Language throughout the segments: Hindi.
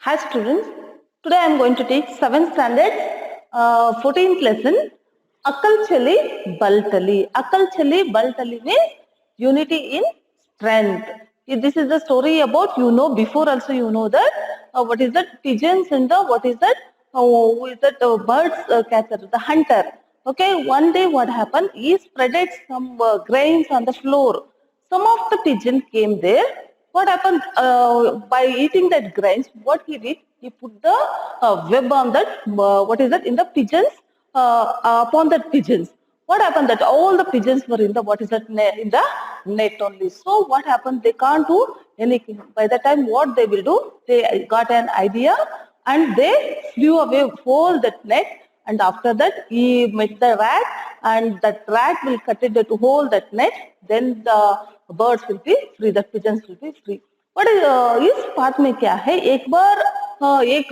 Hi students, today I am going to teach 7th standard 14th lesson Akal Chali Baltali. Akal Chali Baltali means unity in strength. This is the story about, before also that what is that pigeons and the what is that who is that birds catcher, the hunter. Okay, one day what happened, he spreaded some grains on the floor. Some of the pigeon came there. What happened by eating that grains? What he did? He put the web on that. What is that in the pigeons? Upon that pigeons. What happened that all the pigeons were in the what is that in the net only. So what happened? They can't do anything. By the time what they will do? They got an idea and they flew away whole that net, and after that he met the rat, and that rat will cut it to hold that net, then the birds will be free, the pigeons will be free. But इस पार्ट में क्या है, एक बार एक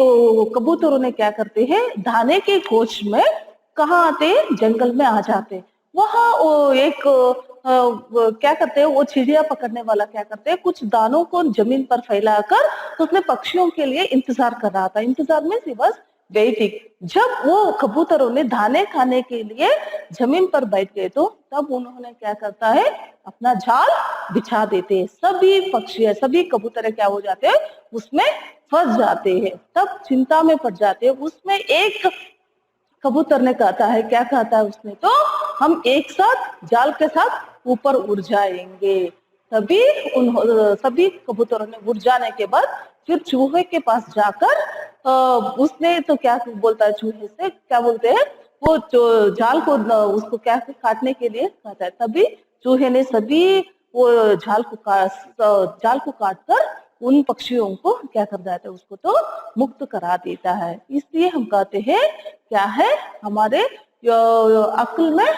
कबूतरों ने क्या करते हैं, दाने के खोज में कहाँ आते, जंगल में आ जाते। वहाँ एक क्या करते हैं, वो चिड़िया पकड़ने वाला क्या करते हैं, कुछ दानों को जमीन पर फैलाकर तो उसने पक्षियों के लिए इंतजार कर रहा था। इंतजार में सी बस वेटिंग। जब वो कबूतरों ने दाने खाने के लिए जमीन पर बैठ गए तो तब उन्होंने क्या करता है, अपना जाल बिछा देते हैं। सभी पक्षी, सभी कबूतर क्या हो जाते हैं, उसमें फंस जाते हैं। तब चिंता में पड़ जाते हैं। उसमें एक कबूतर ने कहता है, क्या कहता है उसने, तो हम एक साथ जाल के साथ ऊपर उड़ जाएंगे। तभी उन सभी कबूतरों ने उड़ जाने के बाद फिर चूहे के पास जाकर उसने तो क्या बोलता है, चूहे से क्या बोलते हैं, वो जाल को उसको क्या काटने के लिए कहता है। तभी चूहे ने सभी वो जाल को काटकर उन पक्षियों को क्या कर जाता है, उसको तो मुक्त करा देता है। इसलिए हम कहते हैं क्या है, हमारे अक्ल में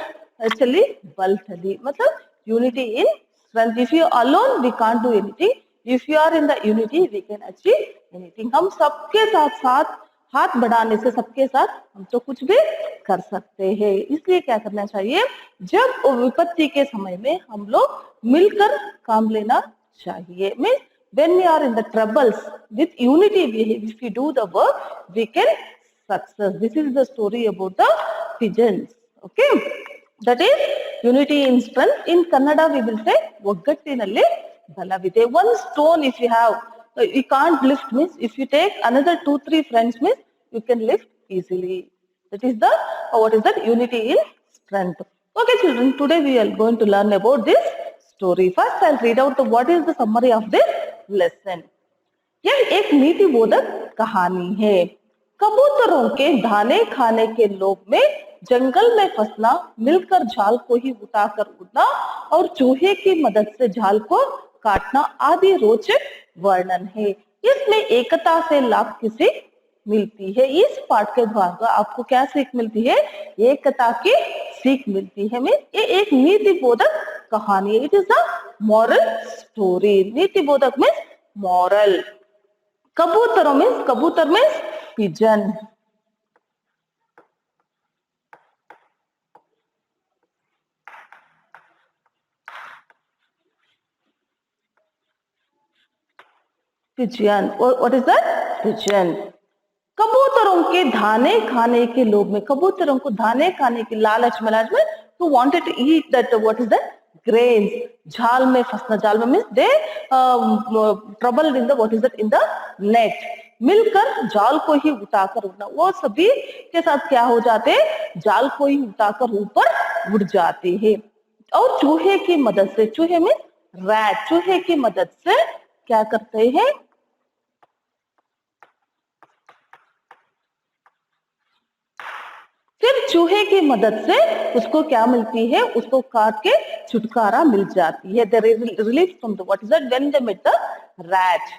चली बल चली, मतलब unity in strength. If you alone we can't do anything, if you are in the unity we can achieve anything. हम सबके साथ साथ हाथ बढ़ाने से सबके साथ हम तो कुछ भी कर सकते हैं। इसलिए क्या करना चाहिए, जब विपत्ति के समय में हम लोग मिलकर काम लेना चाहिए। Means when we are in the troubles, with unity if we do the work we can success. This is the story about the pigeons. Okay, that is unity in strength. In Kannada we will say ಒಗ್ಗಟ್ಟಿನಲ್ಲಿ ಬಲವಿದೆ. One stone if you have, you can't lift, means if you take another 2-3 friends means you can lift easily. That is the what is that unity in strength. Okay children, today we are going to learn about this story. First I'll read out what is the summary of this lesson. यह एक नीति बोधक कहानी है। कबूतरों के दाने खाने के लोभ में जंगल में फंसना, मिलकर जाल को ही उठाकर उड़ना और चूहे की मदद से जाल को काटना आदि रोचक वर्णन है। इसमें एकता से लाभ किसी मिलती है। इस पाठ के द्वारा आपको क्या सीख मिलती है, एकता की सीख मिलती है। ये एक नीति बोधक कहानी है। It is a moral story. नीति बोधक मीन्स मॉरल। कबूतरों मीन्स, कबूतर means pigeon. Pigeon, what is that, pigeon. कबूतरों के दाने खाने के लोभ में, कबूतरों को दाने खाने की लालच में to wanted to eat that what is that grains. झाल में फंसना, झाल में means they trouble in the what is that in the net. मिलकर जाल को ही उठाकर उड़ना, वो सभी के साथ क्या हो जाते हैं, जाल को ही उठाकर ऊपर उड़ जाते हैं। और चूहे की मदद से, चूहे में रैट, चूहे की मदद से क्या करते हैं, फिर चूहे की मदद से उसको क्या मिलती है, उसको काट के छुटकारा मिल जाती है। The relief from the what is that when they met the rat.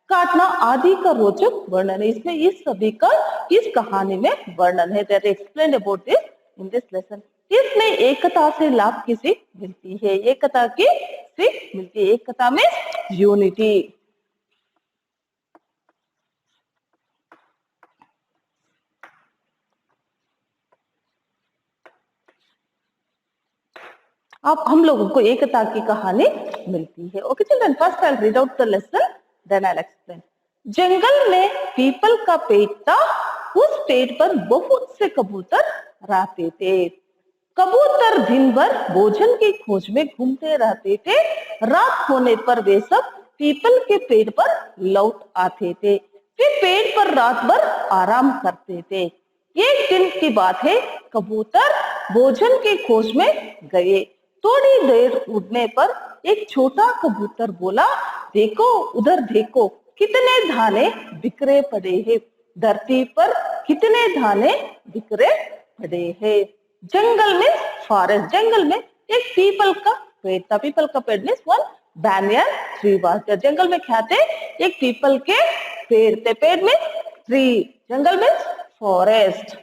काटना आदि का रोचक वर्णन है। इसमें इस सभी का इस कहानी में वर्णन है। That explain about this in this lesson. इसमें एकता से लाभ की सीख मिलती है। एकता की सीख मिलती है। एकता में यूनिटी। अब हम लोगों को एकता की कहानी मिलती है। Okay children, first I will read out the lesson, then I will explain. जंगल में पीपल का पेड़ था, उस पेड़ पर बहुत से कबूतर रहते थे। कबूतर दिन भर भोजन की खोज में घूमते रहते थे। रात होने पर वे सब पीपल के पेड़ पर लौट आते थे। वे पेड़ पर रात भर आराम करते थे। एक दिन की बात है, कबूतर भोजन की खोज में गए। थोड़ी देर उड़ने पर एक छोटा कबूतर बोला, देखो उधर देखो, कितने दाने बिखरे पड़े हैं। धरती पर कितने दाने बिखरे पड़े हैं। जंगल में फॉरेस्ट, जंगल में एक पीपल का पेड़ था। पीपल का पेड़ means one banyan tree was there. जंगल में क्या थे? एक पीपल के पेड़ थे। पेड़ में ट्री, जंगल में फॉरेस्ट।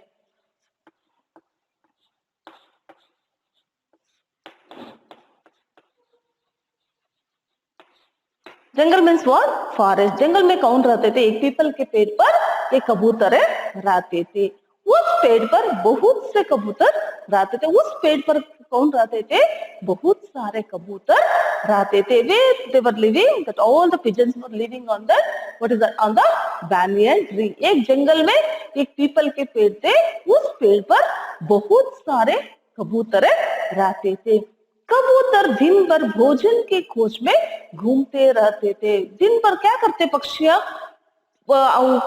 जंगल मीन्स व्हाट? फॉरेस्ट। जंगल में कौन रहते थे? एक पीपल के पेड़ पर एक कबूतर रहते थे। उस पेड़ पर बहुत से कबूतर रहते थे। उस पेड़ पर कौन रहते थे? बहुत सारे कबूतर रहते थे। They were living, that all the pigeons were living on the, what is that? On the banyan tree. एक जंगल में एक पीपल के पेड़ थे। उस पेड़ पर बहुत सारे कबूतर रहते थे। कबूतर दिन भर भोजन की खोज में घूमते रहते थे। दिन भर क्या करते पक्षियां?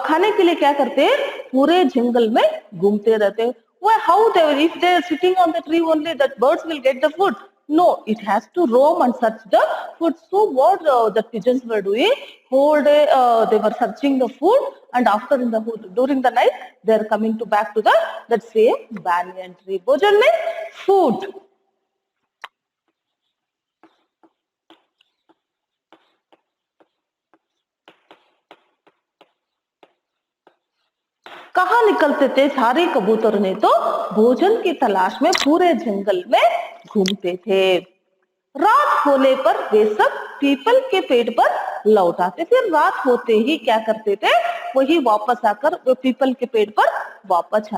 खाने के लिए क्या करते हैं? पूरे जंगल में घूमते रहते हैं। Why? How they will? If they are sitting on the tree only, that birds will get the food. No, it has to roam and search the food. So what the pigeons were doing? Whole day they were searching the food, and after in the during the night they are coming to back to the that same banyan tree. Bhojan means food. कहाँ निकलते थे सारे कबूतर? ने तो भोजन की तलाश में पूरे जंगल में घूमते थे। रात होने पर वे सब पीपल के पेड़ पर लौट आते। फिर रात होते ही क्या करते थे? वही वापस आकर वो पीपल के पेड़ पर वापस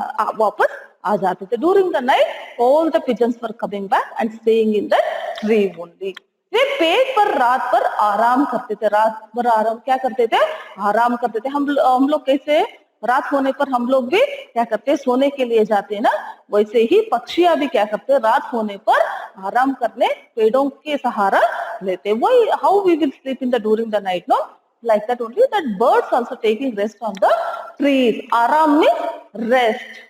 आ जाते थे। During the night all the pigeons were coming back and staying in the tree only. वे पेड़ पर रात भर आराम करते थे। रात भर आराम क्या करते थे? आराम करते थे। हम लोग कैसे रात होने पर हम लोग भी क्या करते हैं? सोने के लिए जाते हैं ना, वैसे ही पक्षियां भी क्या करते हैं? रात होने पर आराम करने पेड़ों के सहारा लेते हैं। वही how we will sleep in the during the night, no, like that only that birds also taking rest on the trees. आराम means rest.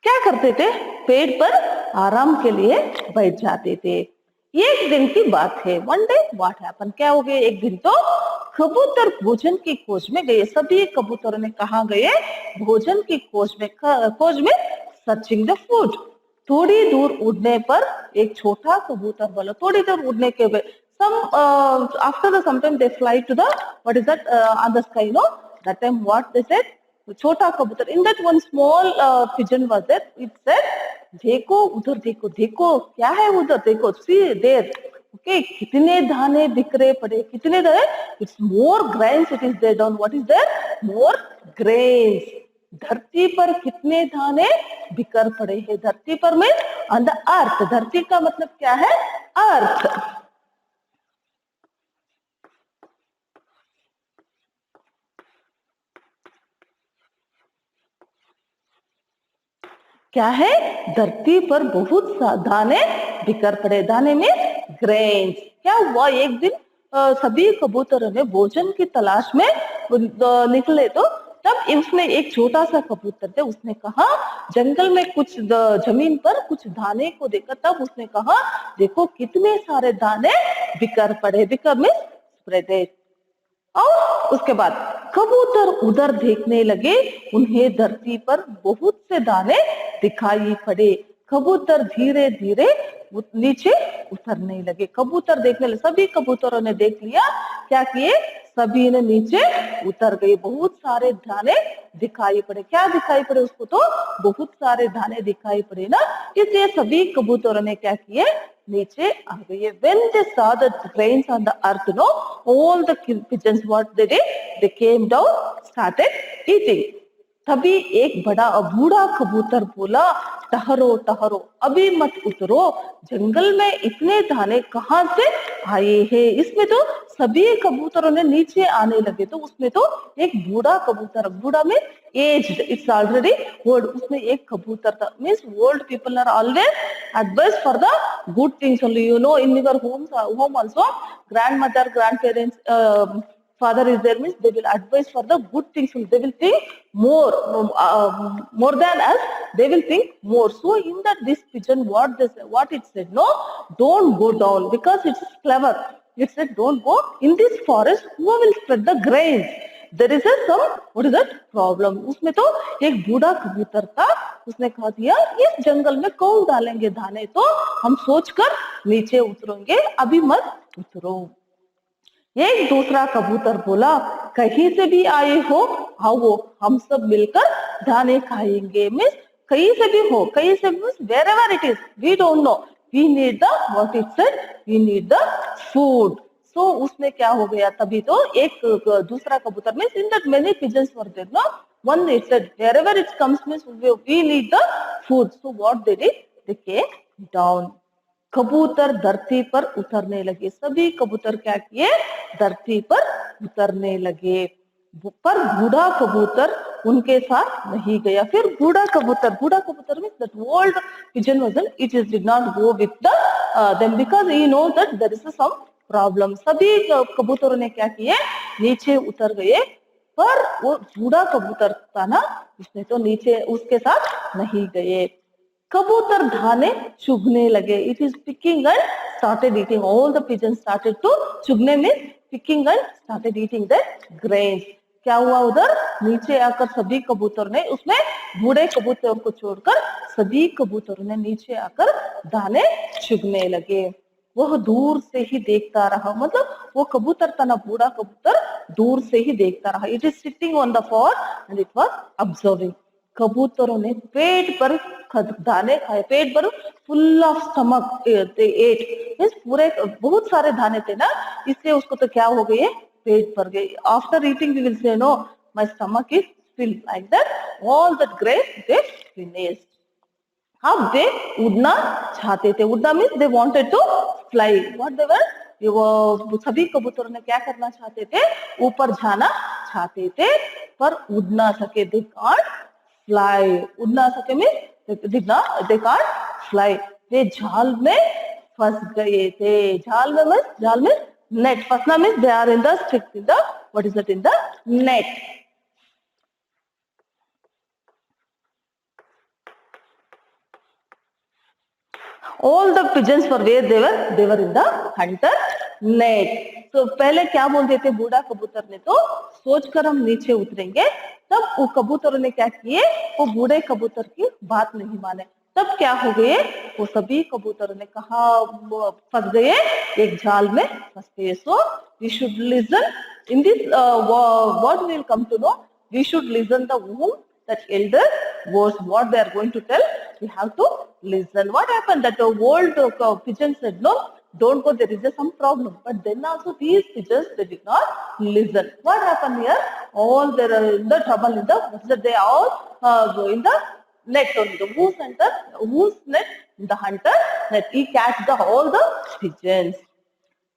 क्या करते थे? पेड़ पर आराम के लिए बैठ जाते थे। एक दिन की बात है। One day what happen? क्या हो गया? एक दिन तो कबूतर भोजन की खोज में गए। सभी कबूतरों ने कहा गए? भोजन की खोज में सर्चिंग द फूड। थोड़ी दूर उड़ने पर एक छोटा कबूतर बोला, थोड़ी दूर उड़ने के बाद some after the some time they fly to the, what is that, on the sky, no, that time what they said? छोटा कबूतर, in that one small pigeon was there, it said, देखो उधर देखो, देखो क्या है उधर देखो, see there, okay, कितने दाने बिखरे पड़े, कितने दाने, it's more grains it is there down, what is there? More grains. धरती पर कितने दाने बिखर पड़े हैं। धरती पर में ऑन द अर्थ, धरती का मतलब क्या है? अर्थ। क्या है? धरती पर बहुत दाने बिखर पड़े। दाने में ग्रेन्स। क्या हुआ? एक दिन सभी कबूतरों ने भोजन की तलाश में निकले तो तब उसने एक छोटा सा कबूतर थे, उसने कहा जंगल में कुछ जमीन पर कुछ दाने को देखा। तब उसने कहा देखो कितने सारे दाने बिखर पड़े। बिखर में स्प्रेड। और उसके बाद कबूतर उधर देखने लगे, उन्हें धरती पर बहुत से दाने दिखाई पड़े। कबूतर धीरे धीरे नीचे उतरने लगे। कबूतर देखने लगे, सभी कबूतरों ने देख लिया, क्या किए? सभी ने नीचे उतर गए। बहुत सारे दाने दिखाई पड़े। क्या दिखाई पड़े उसको? तो बहुत सारे दाने दिखाई पड़े ना, इसलिए सभी कबूतरों ने क्या किए? नीचे आ गए। When they saw the grains on the earth, no, all the pigeons what they did? They came down, started eating. तभी एक बड़ा बूढ़ा कबूतर बोला, ठहरो ठहरो, अभी मत उतरो, जंगल में इतने दाने कहाँ से आए हैं। इसमें तो सभी कबूतरों ने नीचे आने लगे, तो उसमें तो एक बूढ़ा कबूतर, बूढ़ा में एज्ड, इट्स ऑलरेडी ओल्ड, उसमें एक कबूतर था। Means old people are always advice for the good things only. You know, in your home also, grandmother, grandparents, father is there, means they will advise for the good things. They will think more, more than us. They will think more. So in that this pigeon, what it said, no, don't go down, because it's clever. It said, don't go in this forest. Who will spread the grains? There is a some, what is that problem? उसमें तो एक बूढ़ा कबूतर था, उसने कहा दिया इस जंगल में कौन डालेंगे दाने, तो हम सोचकर नीचे उतरेंगे, अभी मत उतरो। एक दूसरा कबूतर बोला, कहीं से भी आए हो आओ, हम सब मिलकर दाने खाएंगे। मीन्स कहीं से भी हो, कहीं से भी, wherever it is, we don't know, we need the, what it said, we need the food. So उसमें क्या हो गया, तभी तो एक दूसरा कबूतर, means in that many pigeons were there, no, one it said wherever it comes, means we need the food. So what they did, they came down. कबूतर धरती पर उतरने लगे, सभी कबूतर क्या किए, धरती पर उतरने लगे, पर बूढ़ा कबूतर उनके साथ नहीं गया। फिर बूढ़ा कबूतर means that old pigeon wasn't, it is did not go with the them, because he knows that there is some problem. सभी कबूतरों ने क्या किए, नीचे उतर गए, पर वो बूढ़ा कबूतर था ना, उसने तो नीचे उसके साथ नहीं गए। कबूतर दाने चुगने लगे, it is picking and started eating, all the pigeon started to, चुगने में picking and started eating the grains. क्या हुआ, उधर नीचे आकर सभी कबूतर ने, उसमें बूढ़े कबूतर को छोड़कर सभी कबूतरों ने नीचे आकर दाने चुगने लगे। वह दूर से ही देखता रहा, मतलब वो कबूतर था ना, बूढ़ा कबूतर दूर से ही देखता रहा। It is sitting on the for and it was observing. कबूतरों ने पेट पर दाने खाए, पेट पर, full of stomach ate, means पूरे बहुत सारे दाने थे ना, इससे उसको तो क्या हो गए, पेट भर गए। After eating we will say no my stomach is fill, like that all that grapes they finished. अब दे उड़ना चाहते थे, उड़ना means they wanted to fly, what they were, वो सभी कबूतरों ने क्या करना चाहते थे, ऊपर जाना चाहते थे, पर उड़ ना सके, दे कांट फ्लाई, उड़ ना सके मीन्स दे कांट फ्लाई। वे झाल में फंस गए थे, झाल में मीन्स, झाल में नेट, फंसना means they are in the strict, in the, what is that, in the net. All the pigeons were where they were in the hunter net. तो पहले क्या बोल देते बूढ़ा कबूतर ने, तो सोचकर हम नीचे उतरेंगे, तब वो कबूतरों ने क्या किए, वो बूढ़े कबूतर की बात नहीं माने, तब क्या हो गए, वो सभी कबूतरों ने कहा फंस गए, एक जाल में फंस गए। So we should listen in this, what will come to know, we should listen the whom that elder words, what they are going to tell, we have to listen. What happened, that old pigeon said no, don't go, there is some problem, but then also these pigeons, they did not listen. What happened here, all they are in the trouble, in the, that they all go in the net only, the whose net, the hunter net, he catch the all the pigeons.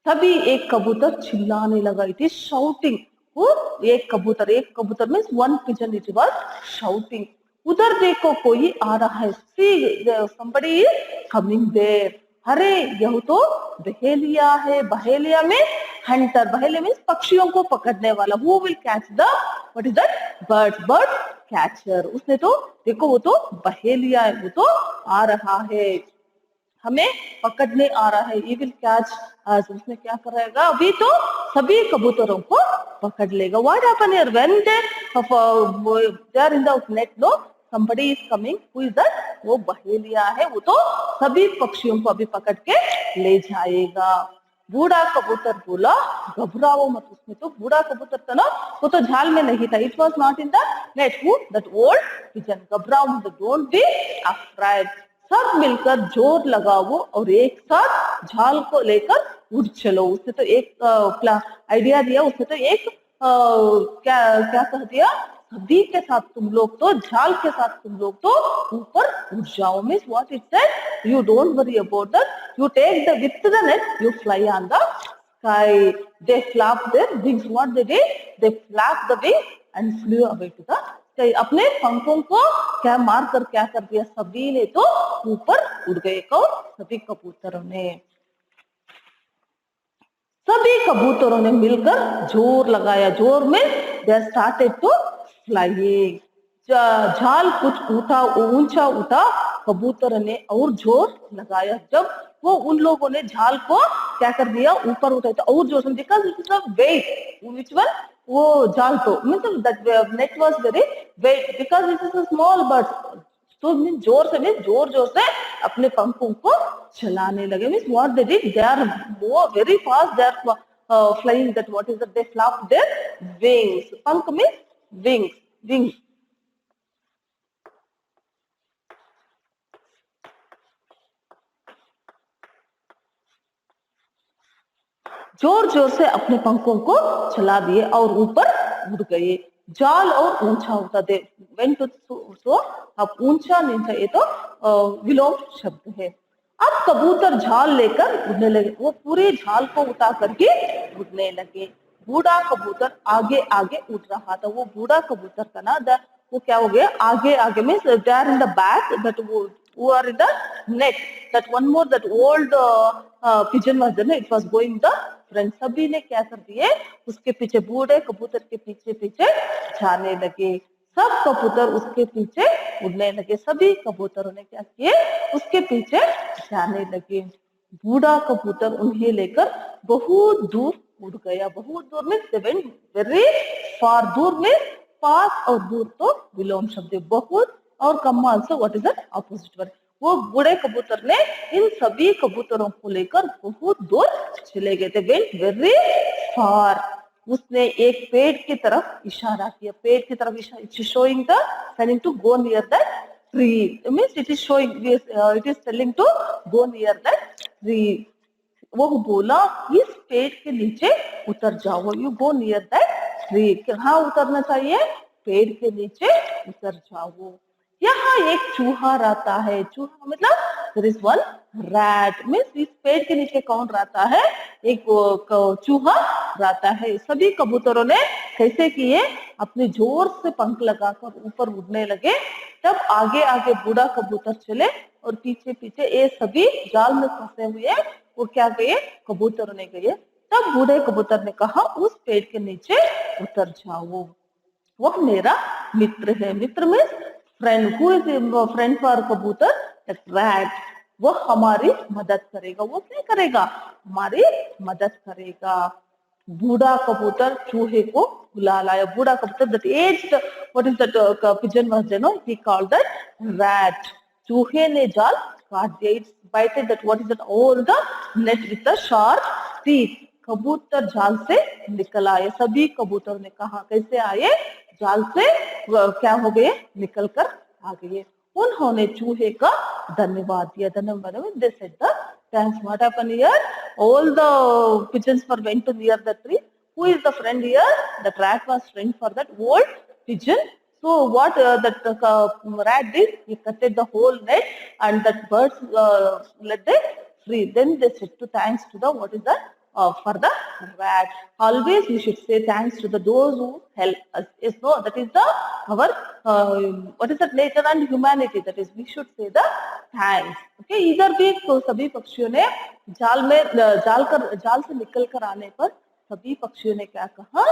तभी एक कबूतर चिल्लाने लगा, इट इज शाउटिंग, वो एक कबूतर means one pigeon, it was shouting, उधर देखो कोई आ रहा है, सी somebody is coming there, अरे यह तो बहेलिया है, बहेलिया में हंटर, बहेलिया मीन्स पक्षियों को पकड़ने वाला, who will catch the, what is that, bird catcher। उसने तो देखो, वो तो बहेलिया है, वो तो आ रहा है, हमें पकड़ने आ रहा है, ये विल कैच अस, उसने क्या करेगा, अभी तो सभी कबूतरों को पकड़ लेगा। What happen here, when they are in the net, no, somebody is coming, who is that, वो बहेलिया है, वो तो सभी पक्षियों को अभी पकड़ के ले जाएगा। बूढ़ा कबूतर बोला, घबराओ मत, उसमें तो बूढ़ा कबूतर था ना, वो तो झाल में नहीं था, it was not in the net, who, that old pigeon, घबराओ मत, डोंट बी अफ्रेड। सब मिलकर जोर लगाओ और एक साथ झाल को लेकर उड़ चलो। उसने तो एक आइडिया दिया, उसने तो एक क्या क्या कह दिया, सभी के साथ तुम लोग तो झाल के साथ तुम लोग तो ऊपर उठ जाओ. Means what it said, you don't worry about that, you take the with the net, you fly on the sky. They flap their wings. What they did, they flapped the wings and flew away to the sky. अपने पंखों को क्या मार कर क्या कर दिया, सभी ने तो ऊपर उड़ गए. कौन? सभी कबूतरों ने. सभी कबूतरों ने मिलकर जोर लगाया. जोर में दे स्टार्टेड टू फ्लाइंग. झाल कुछ ऊंचा उठा, कबूतर ने और जोर लगाया. जब वो उन लोगों ने झाल को क्या कर दिया, ऊपर उठाया तो और जोर से, because it is a weight. Which one? वो झाल तो means that net was very weight, because it is a small bird. तो जोर से मीन्स जोर जोर से अपने पंखों को चलाने लगे. Means what they did, they are very fast, they are flying. That what is that, they flap their wings. पंख मीन्स विंग्स, विंग्स. जोर जोर से अपने पंखों को चला दिए और ऊपर उड़ गए. जाल और ऊंचा उठा दे वेंट तो अब ऊंचा नीचा, ये तो विलोम शब्द है. अब कबूतर झाल लेकर उड़ने लगे. वो पूरे झाल को उठा करके उड़ने लगे. बूढ़ा कबूतर आगे आगे उड़ रहा था. वो बूढ़ा कबूतर का ना वो क्या हो गया, आगे आगे में they are in the back, that who are in the neck. That one more, that old pigeon was there, it was going the front. सभी ने क्या कर दिए, उसके पीछे, बूढ़े कबूतर के पीछे पीछे जाने लगे. सब कबूतर उसके पीछे उड़ने लगे. सभी कबूतरों ने क्या किए, उसके पीछे जाने लगे. बूढ़ा कबूतर उन्हें लेकर बहुत दूर उड़ गया. बहुत दूर में they went very far. दूर में पास और दूर तो विलोम शब्द है. बहुत और कम also what is that, opposite word. वो बूढ़े कबूतर ने इन सभी कबूतरों को लेकर बहुत दूर चले गए थे. Went very far. उसने एक पेड़ की तरफ इशारा किया. पेड़ की तरफ इशारा, showing the telling to go near that tree. Means it is showing, it is telling to go near that tree. वो बोला इस पेड़ के नीचे उतर जाओ. You go near that tree. कहाँ उतरना चाहिए, पेड़ के नीचे उतर जाओ. यहाँ एक चूहा रहता है. चूहा मतलब there is one rat. Means इस पेड़ के नीचे कौन रहता है, एक चूहा रहता है. सभी कबूतरों ने कैसे किए, अपने जोर से पंख लगाकर ऊपर उड़ने लगे. तब आगे आगे बूढ़ा कबूतर चले और पीछे पीछे ये सभी जाल में फंसे हुए वो क्या गए, कबूतरों ने गए. तब बूढ़े कबूतर ने कहा उस पेड़ के नीचे उतर जाओ, वह मेरा मित्र है. मित्र में friend. Who is friend for कबूतर, रैट. वो हमारी मदद करेगा. वो क्या करेगा, हमारी मदद करेगा. बूढ़ा कबूतर चूहे को बुला लाया. बूढ़ा कबूतर, that aged, what is that pigeon was there, no, he called that rat. चूहे ने जाल काट दिया. It's bited that, what is that, all the net with the sharp teeth. कबूतर जाल से निकल आए. सभी कबूतर ने कहा कैसे आए, जाल से क्या हो गए, निकल कर आ गए. उन्होंने चूहे का धन्यवाद दिया. धन्यवाद. They said the thanks. What happened here? All the pigeons were went to near the tree. Who is the friend here? The rat was friend for that old pigeon. So what that rat did? He cutted the whole net and that birds let them free. Then they said to thanks to the, what is that? For the rat. Always we should say thanks to those who help us. Yes, no, that is the our what is that, nature and humanity. That is, we should say the thanks. Okay, इधर भी तो सभी पक्षियों ने जाल से निकल कर आने पर सभी पक्षियों ने क्या कहा,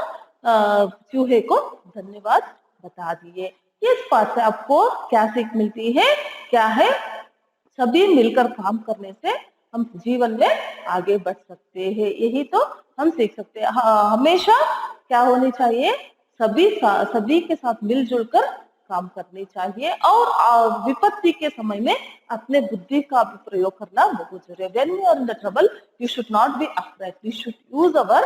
चूहे को धन्यवाद बता दिए. इस बात से आपको क्या सीख मिलती है, क्या है, सभी मिलकर काम करने से हम जीवन में आगे बढ़ सकते हैं. यही तो हम सीख सकते हैं. हमेशा क्या होनी चाहिए, सभी के साथ मिलजुल कर काम करनी चाहिए. और विपत्ति के समय में अपने बुद्धि का भी प्रयोग करना बहुत जरूरी है. When we are in the trouble, you should not be afraid. We should use our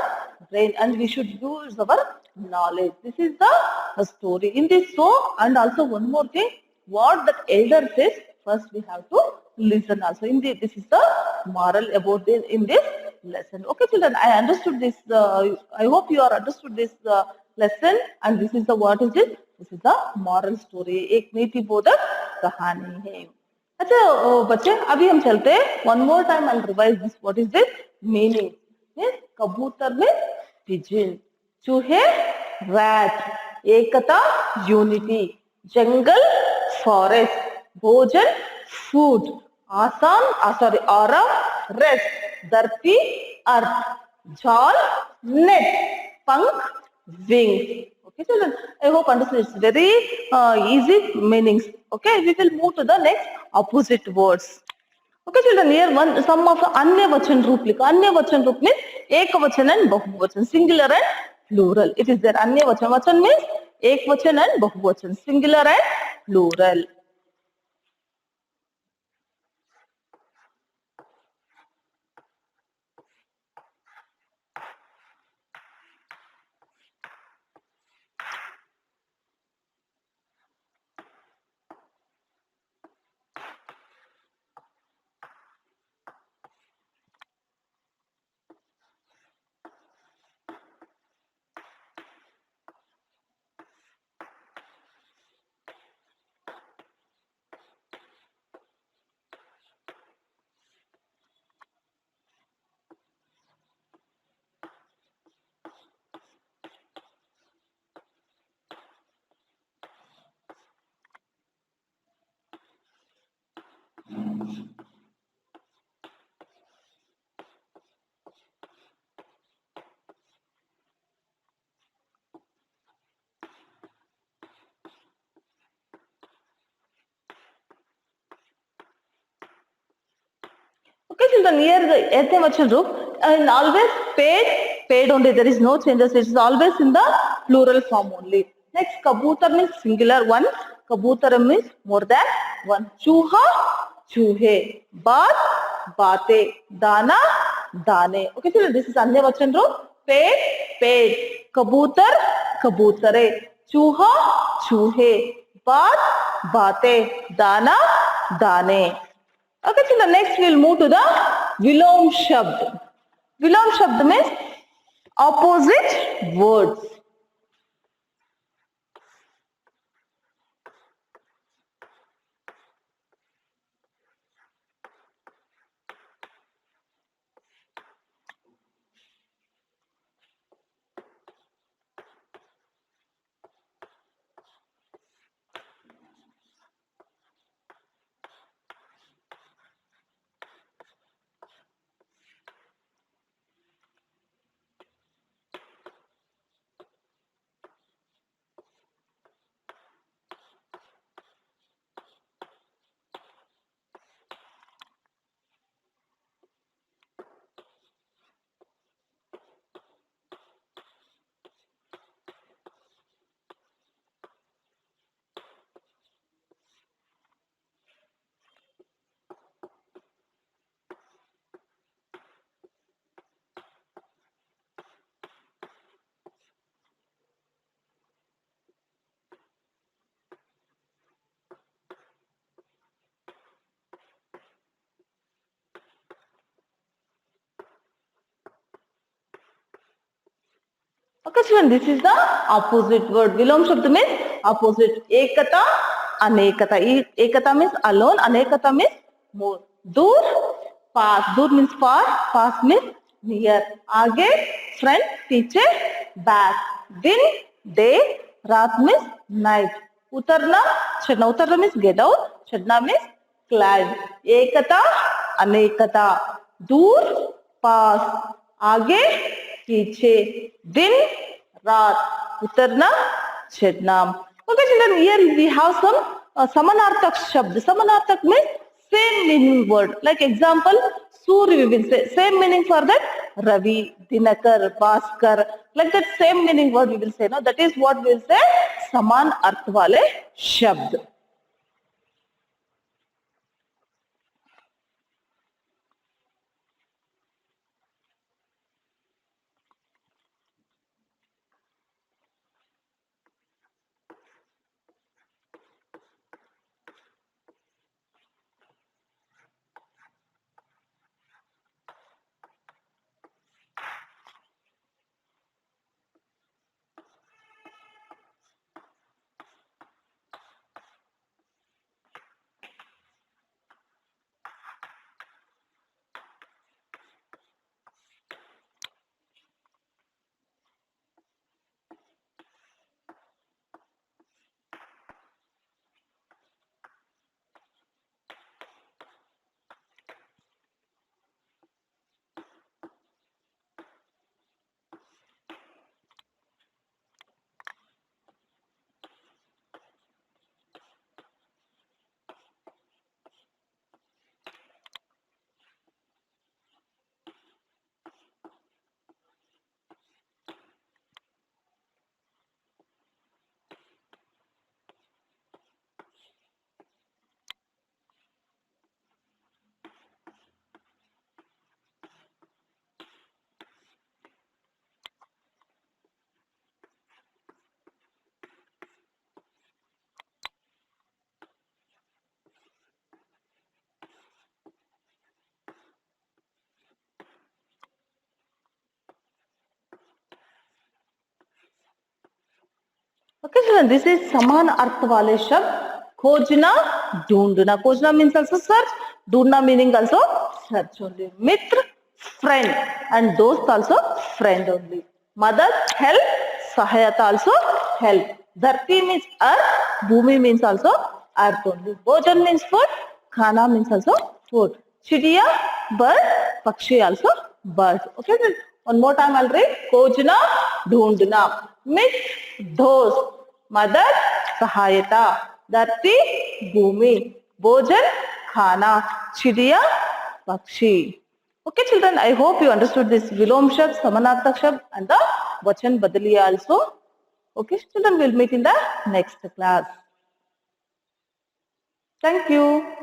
brain and we should use our knowledge. This is the story in this show. And also one more thing, what that elder says, first we have to listen also. This is the moral about this in this lesson. Okay, children, I understood this. I hope you are understood this lesson, and this is the what is it? This is the moral story. एक नीति बोधक कहानी है. अच्छा बच्चे अभी हम चलते हैं one more time and revise this what is this meaning. कबूतर में पिजन, चूहे रैट, एकता यूनिटी, जंगल फॉरेस्ट, भोजन फूड, आसाम सॉरी आराम रेस्ट, धरती अर्थ, जाल नेट, पंख wings. Okay, children. I hope understood. It's very easy meanings. Okay, we will move to the next opposite words. Okay, children. Here one some of the अन्य वचन रूप लिखा. अन्य वचन रूप means एक वचन and बहुवचन, singular and plural. It is there. अन्य वचन. वचन means एक वचन and बहुवचन, singular and plural. Okay, children, here the Ethevachan group and always paid only. There is no changes. It is always in the plural form only. Next, kabutar means singular one. Kabutar means more than one. Chuha, chuhe. Baat, baate. Dana, dane. Okay, children, this is Anyavachan group. Paid. Kabutar, kabutare. Chuha, chuhe. Baat, baate. Dana, dane. Okay, so the next we'll move to the Vilom Shabd. Vilom Shabd means opposite words. Okay, children, this is the opposite word. Vilom Shabd means opposite. Ekata, anekata. Ekata means alone, anekata means more. Dur, pass. Dur means far, pass means near. Aage, front, पीछे, back. Din, day, रात means night. Utarna, chadna. Utarna means get out, chadna means climb. Ekata, anekata. Dur, pass. आगे पीछे दिन रात उतरना चढ़ना. Okay, children, here we have some samanarthak shabd. Samanarthak means same meaning word. Like example, Surya we will say same meaning for that Ravi, Dinakar, Bhaskar. Like that same meaning word we will say. No, that is what we will say saman arth wale shabd. Okay, children, this is saman अर्थ वाले शब्द खोजना, ढूंढना. खोजना means also search, ढूंढना meaning also search only. Mitra, friend, and दोस्त also friend only. मदद, help, सहायता also help. धरती means earth, भूमि means also earth only. भोजन means food, खाना means also food. चिड़िया, bird, पक्षी also bird. Okay, one more time I'll read. खोजना, ढूंढना. मित्र, दोस्त. मदद, सहायता. धरती, भूमि. भोजन, खाना. चिड़िया, पक्षी. Okay, children, I hope you understood this vilom shabd, samanarthak shabd and the vachan badaliya also. Okay, children, we'll meet in the next class. Thank you.